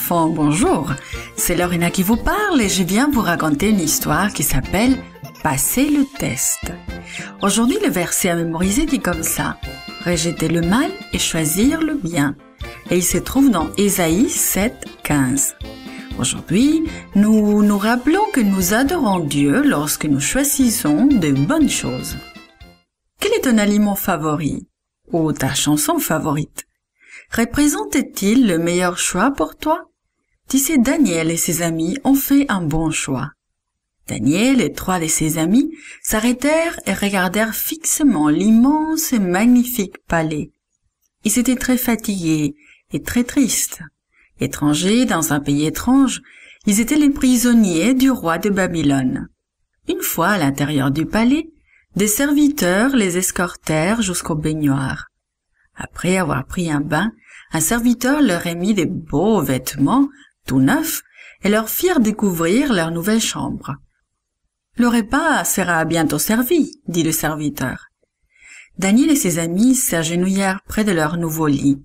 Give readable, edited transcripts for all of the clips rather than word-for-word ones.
enfants, bonjour. C'est Lorena qui vous parle et je viens vous raconter une histoire qui s'appelle « Passer le test ». Aujourd'hui, le verset à mémoriser dit comme ça « Rejeter le mal et choisir le bien ». Et il se trouve dans Ésaïe 7, 15. Aujourd'hui, nous nous rappelons que nous adorons Dieu lorsque nous choisissons de bonnes choses. Quel est ton aliment favori ou ta chanson favorite? Représente-t-il le meilleur choix pour toi? Tu sais, Daniel et ses amis ont fait un bon choix. Daniel et 3 de ses amis s'arrêtèrent et regardèrent fixement l'immense et magnifique palais. Ils étaient très fatigués et très tristes. Étrangers dans un pays étrange, ils étaient les prisonniers du roi de Babylone. Une fois à l'intérieur du palais, des serviteurs les escortèrent jusqu'au baignoire. Après avoir pris un bain, un serviteur leur remit des beaux vêtements, tout neufs, et leur firent découvrir leur nouvelle chambre. « Le repas sera bientôt servi, » dit le serviteur. Daniel et ses amis s'agenouillèrent près de leur nouveau lit.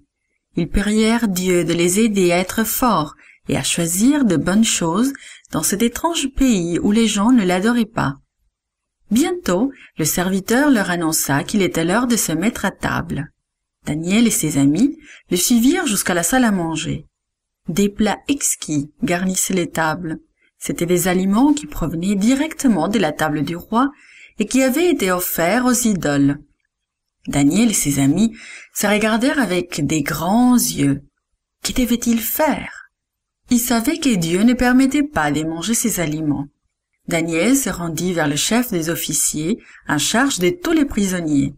Ils prièrent Dieu de les aider à être forts et à choisir de bonnes choses dans cet étrange pays où les gens ne l'adoraient pas. Bientôt, le serviteur leur annonça qu'il était l'heure de se mettre à table. Daniel et ses amis le suivirent jusqu'à la salle à manger. Des plats exquis garnissaient les tables. C'étaient des aliments qui provenaient directement de la table du roi et qui avaient été offerts aux idoles. Daniel et ses amis se regardèrent avec des grands yeux. Que devaient-ils faire? Ils savaient que Dieu ne permettait pas de manger ces aliments. Daniel se rendit vers le chef des officiers en charge de tous les prisonniers.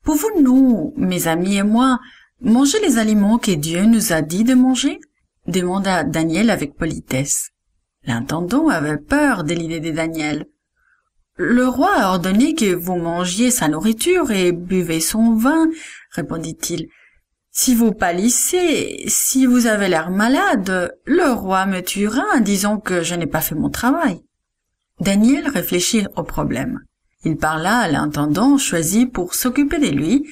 « Pouvons-nous, mes amis et moi, manger les aliments que Dieu nous a dit de manger ?» demanda Daniel avec politesse. L'intendant avait peur de l'idée de Daniel. « Le roi a ordonné que vous mangiez sa nourriture et buvez son vin, » répondit-il. « Si vous pâlissez, si vous avez l'air malade, le roi me tuera en disant que je n'ai pas fait mon travail. » Daniel réfléchit au problème. Il parla à l'intendant choisi pour s'occuper de lui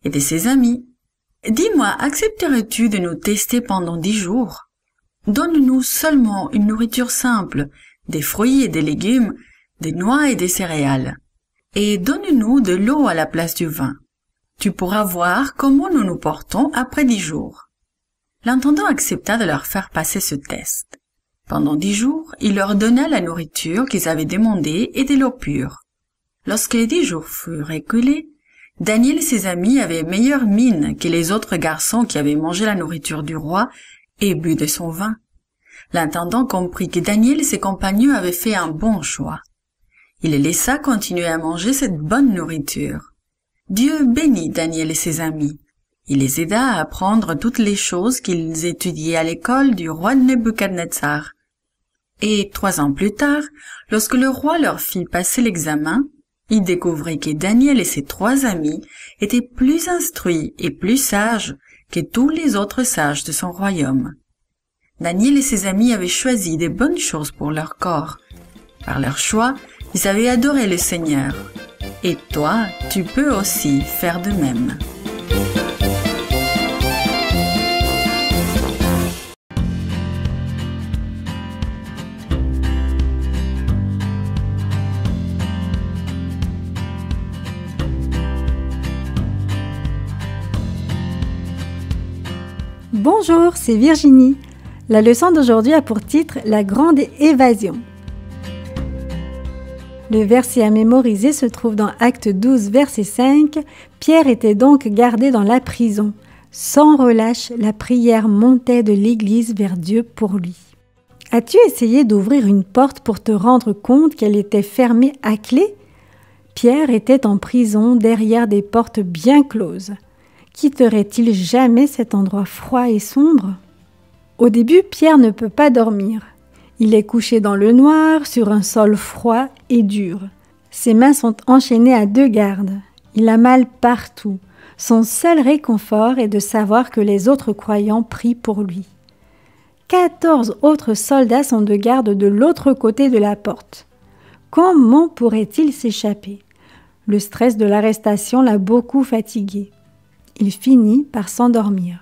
et de ses amis. « Dis-moi, accepterais-tu de nous tester pendant 10 jours? Donne-nous seulement une nourriture simple, des fruits et des légumes, des noix et des céréales. Et donne-nous de l'eau à la place du vin. Tu pourras voir comment nous nous portons après 10 jours. » L'intendant accepta de leur faire passer ce test. Pendant 10 jours, il leur donna la nourriture qu'ils avaient demandée et de l'eau pure. Lorsque les 10 jours furent écoulés, Daniel et ses amis avaient meilleure mine que les autres garçons qui avaient mangé la nourriture du roi et bu de son vin. L'intendant comprit que Daniel et ses compagnons avaient fait un bon choix. Il les laissa continuer à manger cette bonne nourriture. Dieu bénit Daniel et ses amis. Il les aida à apprendre toutes les choses qu'ils étudiaient à l'école du roi Nebuchadnezzar. Et 3 ans plus tard, lorsque le roi leur fit passer l'examen, il découvrit que Daniel et ses 3 amis étaient plus instruits et plus sages que tous les autres sages de son royaume. Daniel et ses amis avaient choisi de bonnes choses pour leur corps. Par leur choix, ils avaient adoré le Seigneur. Et toi, tu peux aussi faire de même. Bonjour, c'est Virginie. La leçon d'aujourd'hui a pour titre « La grande évasion ». Le verset à mémoriser se trouve dans Actes 12, verset 5. Pierre était donc gardé dans la prison. Sans relâche, la prière montait de l'Église vers Dieu pour lui. As-tu essayé d'ouvrir une porte pour te rendre compte qu'elle était fermée à clé? Pierre était en prison derrière des portes bien closes. Quitterait-il jamais cet endroit froid et sombre? Au début, Pierre ne peut pas dormir. Il est couché dans le noir, sur un sol froid et dur. Ses mains sont enchaînées à 2 gardes. Il a mal partout. Son seul réconfort est de savoir que les autres croyants prient pour lui. 14 autres soldats sont de garde de l'autre côté de la porte. Comment pourrait-il s'échapper? Le stress de l'arrestation l'a beaucoup fatigué. Il finit par s'endormir.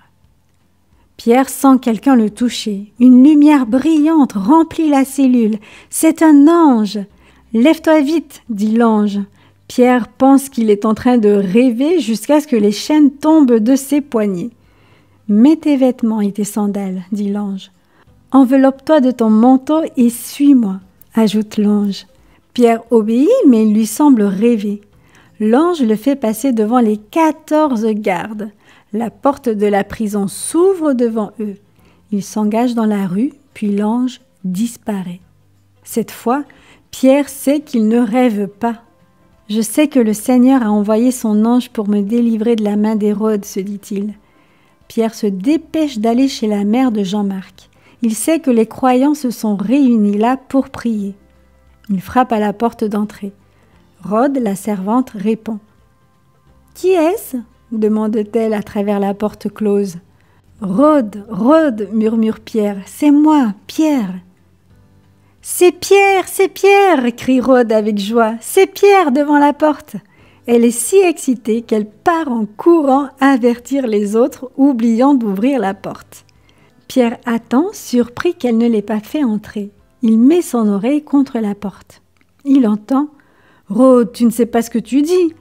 Pierre sent quelqu'un le toucher. Une lumière brillante remplit la cellule. C'est un ange. « Lève-toi vite !» dit l'ange. Pierre pense qu'il est en train de rêver jusqu'à ce que les chaînes tombent de ses poignets. « Mets tes vêtements et tes sandales, dit l'ange. Enveloppe-toi de ton manteau et suis-moi, ajoute l'ange. Pierre obéit, mais il lui semble rêver. L'ange le fait passer devant les 14 gardes. La porte de la prison s'ouvre devant eux. Ils s'engagent dans la rue, puis l'ange disparaît. Cette fois, Pierre sait qu'il ne rêve pas. « Je sais que le Seigneur a envoyé son ange pour me délivrer de la main d'Hérode, se dit-il. Pierre se dépêche d'aller chez la mère de Jean-Marc. Il sait que les croyants se sont réunis là pour prier. Il frappe à la porte d'entrée. Rhode, la servante, répond. « Qui est-ce » demande-t-elle à travers la porte close. « Rhode, Rhode » murmure Pierre. « C'est moi, Pierre !»« C'est Pierre, crie Rhode avec joie. « C'est Pierre devant la porte !» Elle est si excitée qu'elle part en courant avertir les autres, oubliant d'ouvrir la porte. Pierre attend, surpris qu'elle ne l'ait pas fait entrer. Il met son oreille contre la porte. Il entend « Rhode, tu ne sais pas ce que tu dis ?»«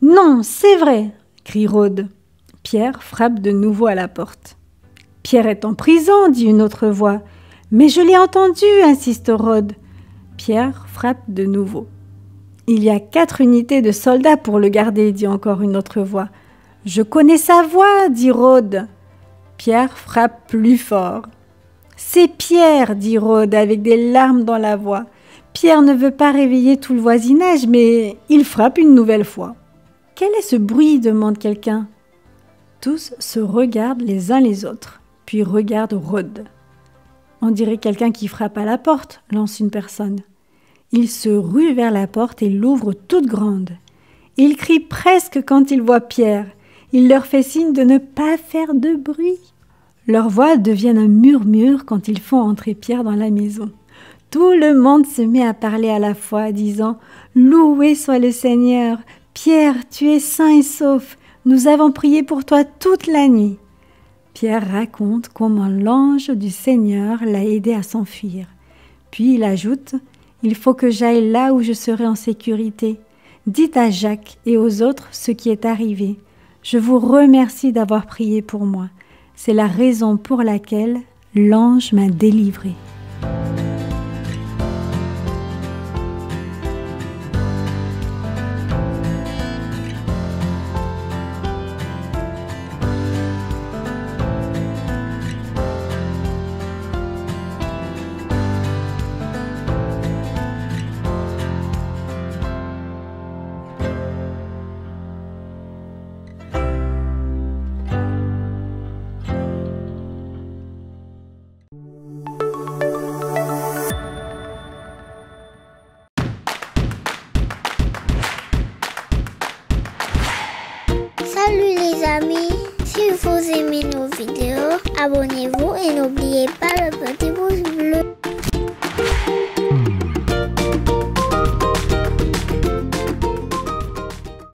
Non, c'est vrai !» crie Rhode. Pierre frappe de nouveau à la porte. « Pierre est en prison !» dit une autre voix. « Mais je l'ai entendu !» insiste Rhode. Pierre frappe de nouveau. « Il y a 4 unités de soldats pour le garder !» dit encore une autre voix. « Je connais sa voix !» dit Rhode. Pierre frappe plus fort. « C'est Pierre !» dit Rhode avec des larmes dans la voix. Pierre ne veut pas réveiller tout le voisinage, mais il frappe une nouvelle fois. « Quel est ce bruit ?» demande quelqu'un. Tous se regardent les uns les autres, puis regardent Rhode. « On dirait quelqu'un qui frappe à la porte » lance une personne. Il se rue vers la porte et l'ouvre toute grande. Il crie presque quand il voit Pierre. Il leur fait signe de ne pas faire de bruit. Leurs voix deviennent un murmure quand ils font entrer Pierre dans la maison. Tout le monde se met à parler à la fois, disant « Loué soit le Seigneur ! Pierre, tu es sain et sauf. Nous avons prié pour toi toute la nuit. » Pierre raconte comment l'ange du Seigneur l'a aidé à s'enfuir. Puis il ajoute « Il faut que j'aille là où je serai en sécurité. Dites à Jacques et aux autres ce qui est arrivé. Je vous remercie d'avoir prié pour moi. C'est la raison pour laquelle l'ange m'a délivré. » Salut les amis, si vous aimez nos vidéos, abonnez-vous et n'oubliez pas le petit